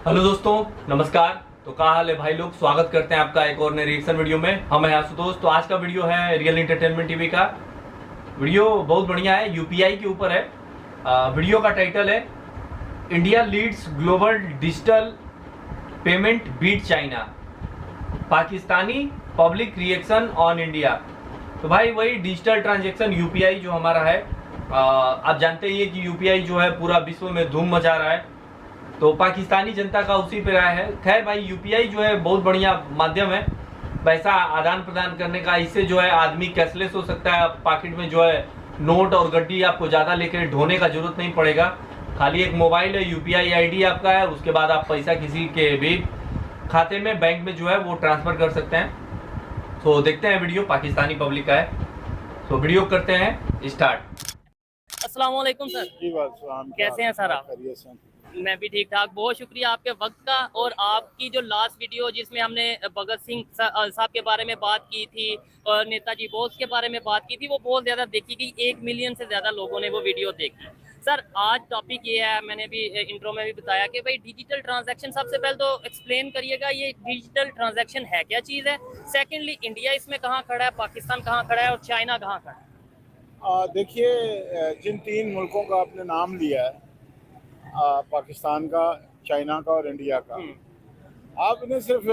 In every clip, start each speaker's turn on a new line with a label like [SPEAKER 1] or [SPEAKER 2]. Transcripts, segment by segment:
[SPEAKER 1] Hello दोस्तों, नमस्कार। तो क्या हाल है भाई लोग। स्वागत करते हैं आपका एक और नए रिएक्शन वीडियो में। हम हैं आशुतोष। तो आज का वीडियो है रियल एंटरटेनमेंट टीवी का। वीडियो बहुत बढ़िया है, यूपीआई के ऊपर है। वीडियो का टाइटल है India leads global digital payment beat China, Pakistani public reaction on India. तो भाई वही डिजिटल ट्रांजेक्शन यूपीआई जो हमारा है, आप जानते ही है कि यूपीआई जो है पूरा विश्व में धूम मचा रहा है। तो पाकिस्तानी जनता का उसी पे राय है। खैर भाई, यूपीआई जो है बहुत बढ़िया माध्यम है पैसा आदान प्रदान करने का। इससे जो है आदमी कैशलेस हो सकता है। पॉकेट में जो है नोट और गड्डी आपको ज़्यादा लेकर ढोने का जरूरत नहीं पड़ेगा। खाली एक मोबाइल है, यूपीआई आईडी आपका है, उसके बाद आप पैसा किसी के भी खाते में बैंक में जो है वो ट्रांसफ़र कर सकते हैं। तो देखते हैं वीडियो, पाकिस्तानी पब्लिक का है। तो वीडियो करते हैं स्टार्ट।
[SPEAKER 2] अस्सलाम वालेकुम सर।
[SPEAKER 3] जी वालेकुम।
[SPEAKER 2] कैसे हैं सर आप? मैं भी ठीक ठाक। बहुत शुक्रिया आपके वक्त का। और आपकी जो लास्ट वीडियो जिसमें हमने भगत सिंह साहब के बारे में बात की थी और नेताजी बोस के बारे में बात की थी, वो बहुत ज़्यादा देखी गई। 1 मिलियन से ज़्यादा लोगों ने वो वीडियो देखी। सर आज टॉपिक ये है, मैंने भी इंट्रो में भी बताया कि भाई डिजिटल ट्रांजैक्शन, सबसे पहले तो एक्सप्लेन करिएगा ये डिजिटल ट्रांजैक्शन है क्या चीज़ है। सेकेंडली, इंडिया इसमें कहाँ खड़ा है, पाकिस्तान कहाँ खड़ा है और चाइना कहाँ खड़ा है।
[SPEAKER 3] देखिए, जिन 3 मुल्कों का आपने नाम लिया है, पाकिस्तान का, चाइना का और इंडिया का, आप इन्हें सिर्फ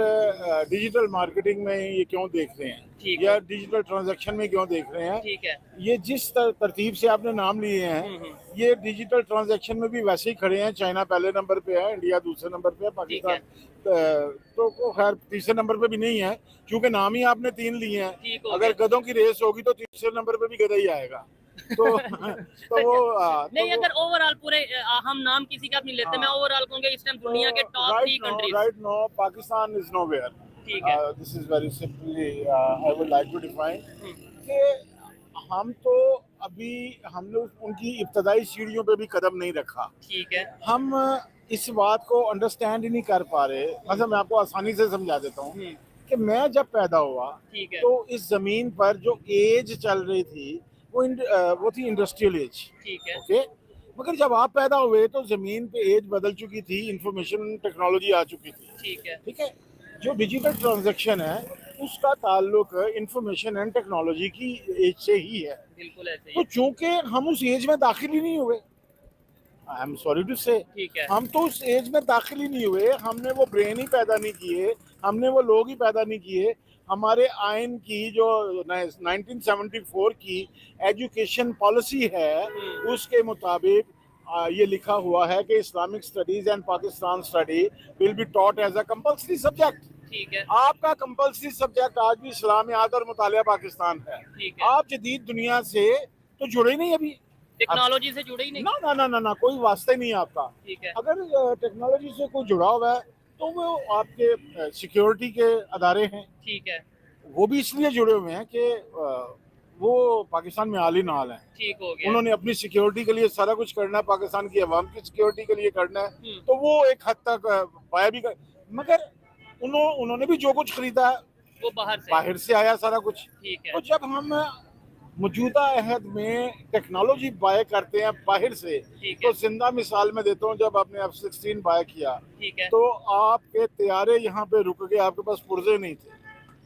[SPEAKER 3] डिजिटल मार्केटिंग में ये क्यों देख रहे हैं या डिजिटल ट्रांजैक्शन में क्यों देख रहे हैं?
[SPEAKER 2] ठीक है।
[SPEAKER 3] ये जिस तरतीब से आपने नाम लिए हैं, ये डिजिटल ट्रांजैक्शन में भी वैसे ही खड़े हैं। चाइना पहले नंबर पे है, इंडिया दूसरे नंबर पे है, पाकिस्तान तो खैर तीसरे नंबर पे भी नहीं है, क्योंकि नाम ही आपने 3 लिए हैं। अगर गधों की रेस होगी तो तीसरे नंबर पे भी गधा ही आएगा। तो वो
[SPEAKER 2] नहीं, अगर ओवरऑल पूरे हम नाम किसी का नहीं लेते, मैं ओवरऑल कहूंगा इस टाइम दुनिया के top 3 countries.
[SPEAKER 3] Right no, Pakistan is nowhere.
[SPEAKER 2] ठीक है।
[SPEAKER 3] This is very simply I would like to define कि हम तो अभी हमने उनकी इब्तदाई सीढ़ियों पे भी कदम नहीं रखा।
[SPEAKER 2] ठीक है।
[SPEAKER 3] हम इस बात को अंडरस्टैंड ही नहीं कर पा रहे। मतलब मैं आपको आसानी से समझा देता हूँ कि मैं जब पैदा हुआ तो इस जमीन पर जो एज चल रही थी वो थी इंडस्ट्रियल एज।
[SPEAKER 2] ठीक है।
[SPEAKER 3] ओके, मगर जब आप पैदा हुए तो जमीन पे एज बदल चुकी थी, इंफॉर्मेशन टेक्नोलॉजी आ चुकी थी।
[SPEAKER 2] ठीक है।
[SPEAKER 3] ठीक है, जो डिजिटल ट्रांजैक्शन है उसका ताल्लुक इंफॉर्मेशन एंड टेक्नोलॉजी की एज से ही है।
[SPEAKER 2] बिल्कुल ऐसे ही।
[SPEAKER 3] तो चूंकि हम उस एज में दाखिल ही नहीं हुए, आई एम सॉरी टू से, हम तो उस एज में दाखिल ही नहीं हुए। हमने वो ब्रेन ही पैदा नहीं किए, हमने वो लोग ही पैदा नहीं किए। हमारे आइन की जो 1974 की एजुकेशन पॉलिसी है उसके मुताबिक ये लिखा हुआ है कि Islamic studies and Pakistan study will be taught as a compulsory subject.
[SPEAKER 2] ठीक है।
[SPEAKER 3] आपका कंपल्सरी सब्जेक्ट आज भी इस्लामियात और मुतालिया पाकिस्तान है। आप जदीद दुनिया से तो जुड़े नहीं, अभी
[SPEAKER 2] टेक्नोलॉजी से जुड़े ही नहीं।
[SPEAKER 3] ना ना ना ना ना, कोई वास्ता ही नहीं आपका।
[SPEAKER 2] ठीक है।
[SPEAKER 3] अगर टेक्नोलॉजी से कोई जुड़ा हुआ है तो वो आपके सिक्योरिटी के अदारे हैं।
[SPEAKER 2] ठीक है।
[SPEAKER 3] वो भी इसलिए जुड़े हुए हैं कि वो पाकिस्तान में आली नाल हैं।
[SPEAKER 2] ठीक हो गया।
[SPEAKER 3] उन्होंने अपनी सिक्योरिटी के लिए सारा कुछ करना है, पाकिस्तान की अवाम की सिक्योरिटी के लिए करना है। तो वो एक हद तक पाया भी मगर उन्होंने भी जो कुछ खरीदा है
[SPEAKER 2] वो
[SPEAKER 3] बाहर से आया सारा कुछ।
[SPEAKER 2] ठीक है।
[SPEAKER 3] तो जब हम मौजूदा अहद में टेक्नोलॉजी बाय करते हैं बाहर से, तो जिंदा मिसाल में देता हूँ, जब आपने F-16 बाय किया तो आपके तैयारे यहाँ पे रुक गए, आपके पास पुर्जे नहीं थे।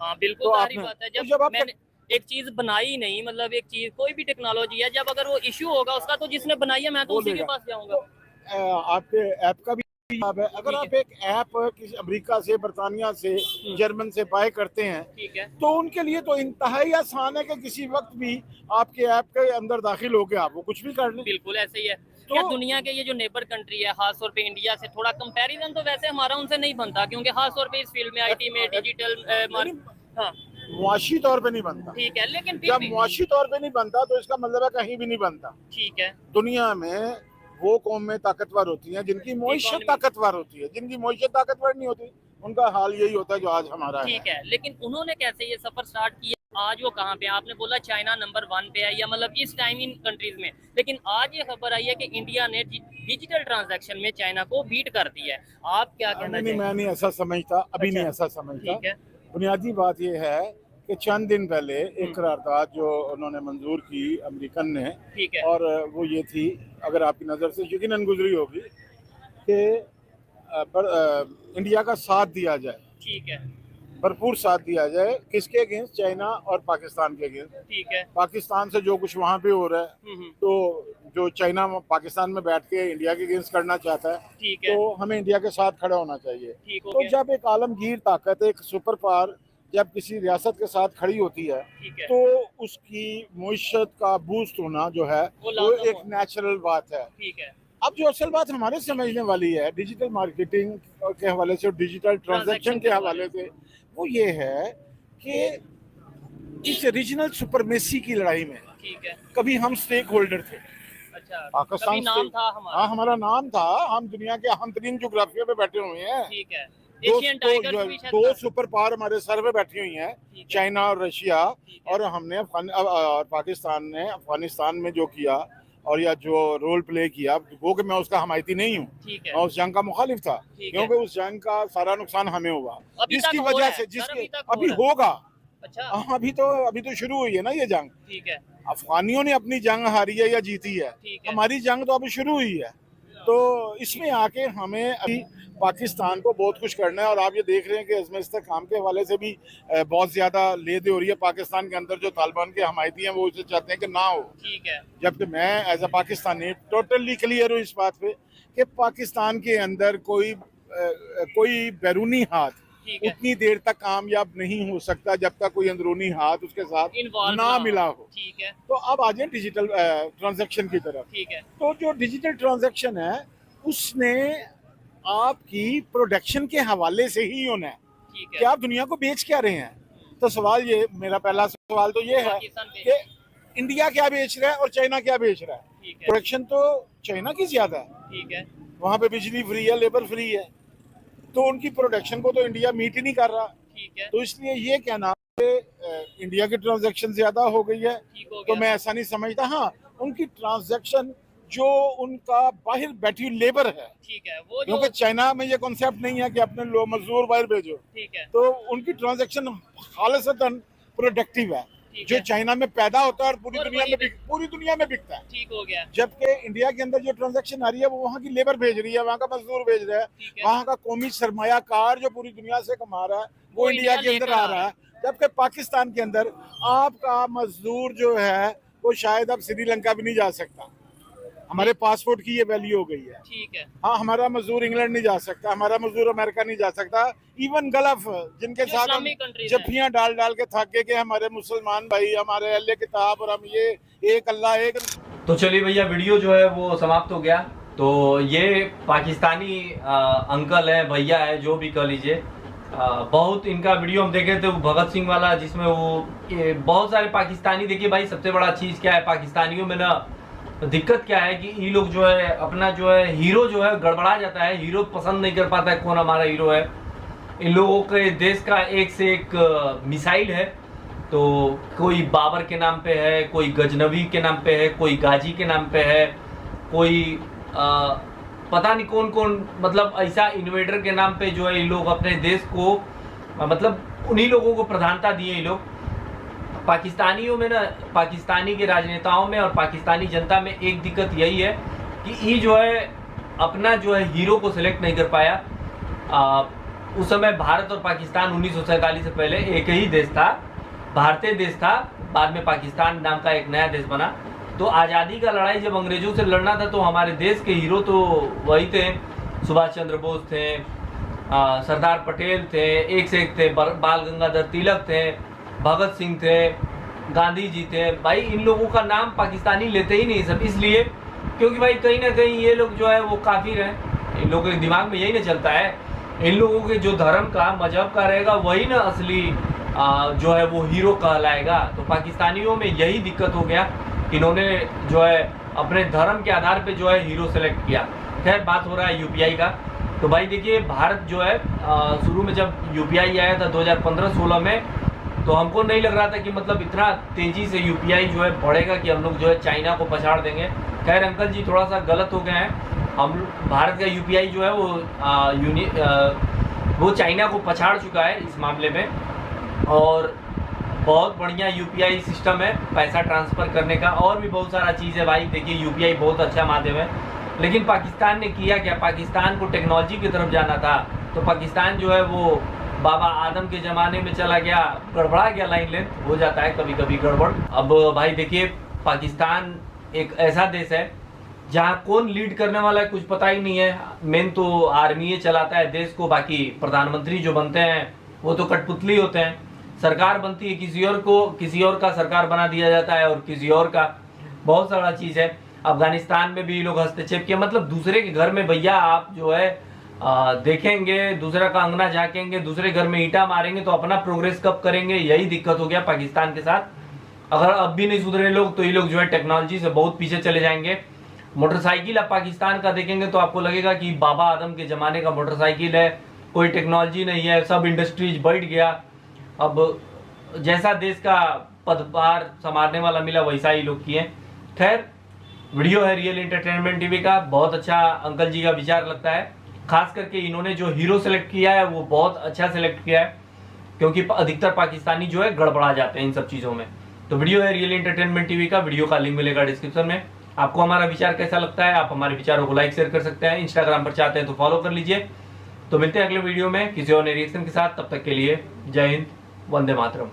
[SPEAKER 2] हाँ बिल्कुल,
[SPEAKER 3] तो
[SPEAKER 2] सारी बात है। जब मैंने एक चीज बनाई नहीं, मतलब एक चीज कोई भी टेक्नोलॉजी है, जब अगर वो इशू होगा उसका, तो जिसने बनाई है मैं तो उसी के पास जाऊंगा।
[SPEAKER 3] तो आपके ऐप का भी है, अगर आप एक ऐप किसी अमेरिका से, बरतानिया से, जर्मन से बाय करते हैं,
[SPEAKER 2] ठीक है,
[SPEAKER 3] तो उनके लिए तो इंतहाई आसान है कि किसी वक्त भी आपके ऐप के अंदर दाखिल होकर आप वो कुछ भी कर लें।
[SPEAKER 2] बिल्कुल ऐसे ही है। तो क्या दुनिया के ये जो नेबर कंट्री है, खास तौर पे इंडिया से थोड़ा कंपैरिजन तो वैसे हमारा उनसे नहीं बनता, क्योंकि खास तौर पे इस फील्ड में, आईटी में, डिजिटल
[SPEAKER 3] मुआशी तौर पे नहीं बनता।
[SPEAKER 2] ठीक है, लेकिन
[SPEAKER 3] जब मुआशी तौर पे नहीं बनता तो इसका मतलब है कहीं भी नहीं बनता।
[SPEAKER 2] ठीक है।
[SPEAKER 3] दुनिया में वो कौमें ताकतवर होती हैं जिनकी मईशत ताकतवर होती है, जिनकी मईशत ताकतवर नहीं होती उनका हाल यही होता है जो आज हमारा है।
[SPEAKER 2] ठीक है, लेकिन उन्होंने कैसे ये सफर स्टार्ट किया? आज वो कहाँ पे? आपने बोला चाइना नंबर 1 पे है, या मतलब इस टाइम इन कंट्रीज में, लेकिन आज ये खबर आई है कि इंडिया ने डिजिटल ट्रांजैक्शन में चाइना को बीट कर दिया है। आप क्या कहना
[SPEAKER 3] नहीं, मैं नहीं ऐसा समझता, अभी नहीं ऐसा समझता।
[SPEAKER 2] ठीक है।
[SPEAKER 3] बुनियादी बात यह है कि चंद दिन पहले एक करारदाद जो उन्होंने मंजूर की अमेरिकन ने,
[SPEAKER 2] ठीक है,
[SPEAKER 3] और वो ये थी, अगर आपकी नज़र से यकीनन गुजरी होगी, कि इंडिया का साथ दिया जाए,
[SPEAKER 2] ठीक है,
[SPEAKER 3] भरपूर साथ दिया जाए। किसके अगेंस्ट? चाइना और पाकिस्तान के अगेंस्ट।
[SPEAKER 2] ठीक है।
[SPEAKER 3] पाकिस्तान से जो कुछ वहाँ पे हो रहा है, तो जो चाइना पाकिस्तान में बैठ के इंडिया के अगेंस्ट करना चाहता है,
[SPEAKER 2] ठीक है,
[SPEAKER 3] तो हमें इंडिया के साथ खड़ा होना चाहिए।
[SPEAKER 2] ठीक हो
[SPEAKER 3] तो
[SPEAKER 2] गया।
[SPEAKER 3] जब एक आलमगीर ताकत, एक सुपर पावर जब किसी रियासत के साथ खड़ी होती है,
[SPEAKER 2] ठीक है,
[SPEAKER 3] तो उसकी मुईशत का बूस्ट होना जो है वो एक नेचुरल बात है।
[SPEAKER 2] ठीक है।
[SPEAKER 3] अब जो असल बात हमारे समझने वाली है डिजिटल मार्केटिंग के हवाले से और डिजिटल ट्रांजैक्शन के हवाले से, वो ये है कि इस रीजनल सुपरमेसी की लड़ाई में
[SPEAKER 2] ठीक है,
[SPEAKER 3] कभी हम स्टेक होल्डर थे।
[SPEAKER 2] अच्छा,
[SPEAKER 3] पाकिस्तान
[SPEAKER 2] कभी नाम था हमारा।
[SPEAKER 3] हाँ, हमारा नाम था। हम दुनिया के अहम तरीन जोग्राफिया पे बैठे हुए हैं।
[SPEAKER 2] ठीक है। एशियन टाइगर्स भी शायद
[SPEAKER 3] दो सुपर पावर हमारे सर पे बैठी हुई हैं, चाइना और रशिया। और हमने और पाकिस्तान ने अफगानिस्तान में जो किया और या जो रोल प्ले किया, वो कि मैं उसका हमायती नहीं हूँ, मैं उस जंग का मुखालिफ था, क्योंकि उस जंग का सारा नुकसान हमें हुआ, जिसकी वजह से अभी होगा।
[SPEAKER 2] अच्छा,
[SPEAKER 3] अभी तो शुरू हुई है ना ये जंग।
[SPEAKER 2] ठीक है।
[SPEAKER 3] अफगानियों ने अपनी जंग हारी है या जीती है, हमारी जंग तो अभी शुरू हुई है। तो इसमें आके हमें अभी पाकिस्तान को बहुत कुछ करना है। और आप ये देख रहे हैं कि अजमेर इस्तेहकाम के हवाले से भी बहुत ज्यादा ले दे हो रही है। पाकिस्तान के अंदर जो तालिबान के हमायती हैं वो उसे चाहते हैं कि ना हो।
[SPEAKER 2] ठीक है।
[SPEAKER 3] जबकि मैं as a Pakistani totally clear हूँ इस बात पे कि पाकिस्तान के अंदर कोई बैरूनी हाथ उतनी देर तक कामयाब नहीं हो सकता जब तक कोई अंदरूनी हाथ उसके साथ ना मिला हो।
[SPEAKER 2] ठीक है।
[SPEAKER 3] तो अब आ जाए डिजिटल ट्रांजैक्शन की तरफ।
[SPEAKER 2] ठीक है।
[SPEAKER 3] तो जो डिजिटल ट्रांजैक्शन है उसने आपकी प्रोडक्शन के हवाले से ही होना है कि आप दुनिया को बेच क्या रहे हैं। तो सवाल ये, मेरा पहला सवाल तो ये है कि इंडिया क्या बेच रहा है और चाइना क्या बेच रहा है। प्रोडक्शन तो चाइना की ज्यादा है,
[SPEAKER 2] ठीक है,
[SPEAKER 3] वहाँ पे बिजली फ्री है, लेबर फ्री है, तो उनकी प्रोडक्शन को तो इंडिया मीट ही नहीं कर रहा।
[SPEAKER 2] ठीक है।
[SPEAKER 3] तो इसलिए ये कहना कि इंडिया की ट्रांजैक्शन ज्यादा हो गई है, तो मैं ऐसा नहीं समझता। हाँ, उनकी ट्रांजैक्शन जो उनका बाहर बैठी लेबर है,
[SPEAKER 2] ठीक है, वो
[SPEAKER 3] क्योंकि चाइना में ये कॉन्सेप्ट नहीं है कि अपने लोग मजदूर बाहर भेजो।
[SPEAKER 2] ठीक है।
[SPEAKER 3] तो उनकी ट्रांजैक्शन खालिसतन प्रोडक्टिव है, जो चाइना में पैदा होता है और पूरी दुनिया में बिकता है।
[SPEAKER 2] ठीक हो गया।
[SPEAKER 3] जबकि इंडिया के अंदर जो ट्रांजैक्शन आ रही है वो वहाँ की लेबर भेज रही है, वहाँ का मजदूर भेज रहा है, वहाँ का कौमी सरमायाकार जो पूरी दुनिया से कमा रहा है वो इंडिया के अंदर आ रहा है। जबकि पाकिस्तान के अंदर आपका मजदूर जो है वो शायद अब श्रीलंका भी नहीं जा सकता। हमारे पासपोर्ट की ये वैल्यू हो गई है।
[SPEAKER 2] ठीक है।
[SPEAKER 3] हाँ, हमारा मजदूर इंग्लैंड नहीं जा सकता, हमारा मजदूर अमेरिका नहीं जा सकता, इवन गल्फ जिनके साथ हम जफ्फियां डाल के थक गए कि हमारे मुसलमान भाई, हमारे अल्लाह किताब और हम ये एक अल्लाह एक।
[SPEAKER 1] तो चलिए भैया, वीडियो जो है वो समाप्त हो गया। तो ये पाकिस्तानी अंकल है, भैया है, जो भी कह लीजिए, बहुत इनका वीडियो हम देखे थे भगत सिंह वाला, जिसमें वो बहुत सारे पाकिस्तानी, देखिए भाई सबसे बड़ा चीज क्या है पाकिस्तानियों में ना, दिक्कत क्या है कि ये लोग जो है अपना जो है हीरो जो है गड़बड़ा जाता है, हीरो पसंद नहीं कर पाता है कौन हमारा हीरो है। इन लोगों के देश का एक से एक मिसाइल है, तो कोई बाबर के नाम पे है, कोई गजनवी के नाम पे है, कोई गाजी के नाम पे है, कोई पता नहीं कौन कौन, मतलब ऐसा इन्वेडर के नाम पे जो है ये लोग अपने देश को, मतलब उन्हीं लोगों को प्रधानता दिए ये लोग। पाकिस्तानियों में ना, पाकिस्तानी के राजनेताओं में और पाकिस्तानी जनता में एक दिक्कत यही है कि ये जो है अपना जो है हीरो को सिलेक्ट नहीं कर पाया। उस समय भारत और पाकिस्तान 1947 से पहले एक ही देश था, भारतीय देश था, बाद में पाकिस्तान नाम का एक नया देश बना। तो आज़ादी का लड़ाई जब अंग्रेजों से लड़ना था तो हमारे देश के हीरो तो वही थे, सुभाष चंद्र बोस थे, सरदार पटेल थे, एक से एक थे, बाल गंगाधर तिलक थे, भगत सिंह थे, गांधी जी थे। भाई इन लोगों का नाम पाकिस्तानी लेते ही नहीं सब, इसलिए क्योंकि भाई कहीं ना कहीं ये लोग जो है वो काफिर हैं, इन लोगों के दिमाग में यही ना चलता है। इन लोगों के जो धर्म का, मजहब का रहेगा वही ना असली जो है वो हीरो कहलाएगा। तो पाकिस्तानियों में यही दिक्कत हो गया, इन्होंने जो है अपने धर्म के आधार पे जो है हीरो सेलेक्ट किया। खैर, बात हो रहा है यूपीआई का। तो भाई देखिए, भारत जो है शुरू में जब यूपीआई आया था 2015-16 में, तो हमको नहीं लग रहा था कि मतलब इतना तेजी से यूपीआई जो है बढ़ेगा कि हम लोग जो है चाइना को पछाड़ देंगे। खैर अंकल जी थोड़ा सा गलत हो गए हैं, हम भारत का यूपीआई जो है वो चाइना को पछाड़ चुका है इस मामले में। और बहुत बढ़िया यूपीआई सिस्टम है पैसा ट्रांसफ़र करने का, और भी बहुत सारा चीज़ है भाई। देखिए यूपीआई बहुत अच्छा माध्यम है, लेकिन पाकिस्तान ने किया क्या? पाकिस्तान को टेक्नोलॉजी की तरफ जाना था, तो पाकिस्तान जो है वो बाबा आदम के ज़माने में चला गया, गड़बड़ा गया, लाइन लेंथ हो जाता है कभी कभी गड़बड़। अब भाई देखिए, पाकिस्तान एक ऐसा देश है जहाँ कौन लीड करने वाला है कुछ पता ही नहीं है। मेन तो आर्मी चलाता है देश को, बाकी प्रधानमंत्री जो बनते हैं वो तो कठपुतली होते हैं। सरकार बनती है किसी और को, किसी और का सरकार बना दिया जाता है और किसी और का, बहुत सारा चीज़ है। अफगानिस्तान में भी लोग हस्तक्षेप किया, मतलब दूसरे के घर में भैया आप जो है देखेंगे, दूसरा का अंगना झाकेंगे, दूसरे घर में ईंटा मारेंगे, तो अपना प्रोग्रेस कब करेंगे? यही दिक्कत हो गया पाकिस्तान के साथ। अगर अब भी नहीं सुधरे लोग तो ये लोग जो है टेक्नोलॉजी से बहुत पीछे चले जाएंगे। मोटरसाइकिल आप पाकिस्तान का देखेंगे तो आपको लगेगा कि बाबा आदम के ज़माने का मोटरसाइकिल है, कोई टेक्नोलॉजी नहीं है, सब इंडस्ट्रीज बढ़ गया। अब जैसा देश का पदभार संभालने वाला मिला वैसा ही लोग किए। खैर, वीडियो है रियल एंटरटेनमेंट टीवी का, बहुत अच्छा अंकल जी का विचार लगता है। खास करके इन्होंने जो हीरो सेलेक्ट किया है वो बहुत अच्छा सेलेक्ट किया है, क्योंकि अधिकतर पाकिस्तानी जो है गड़बड़ा जाते हैं इन सब चीज़ों में। तो वीडियो है रियल एंटरटेनमेंट टीवी का, वीडियो का लिंक मिलेगा डिस्क्रिप्शन में। आपको हमारा विचार कैसा लगता है? आप हमारे विचारों को लाइक शेयर कर सकते हैं, इंस्टाग्राम पर चाहते हैं तो फॉलो कर लीजिए। तो मिलते हैं अगले वीडियो में किसी और नए रिएक्शन के साथ, तब तक के लिए जय हिंद, वंदे मातरम।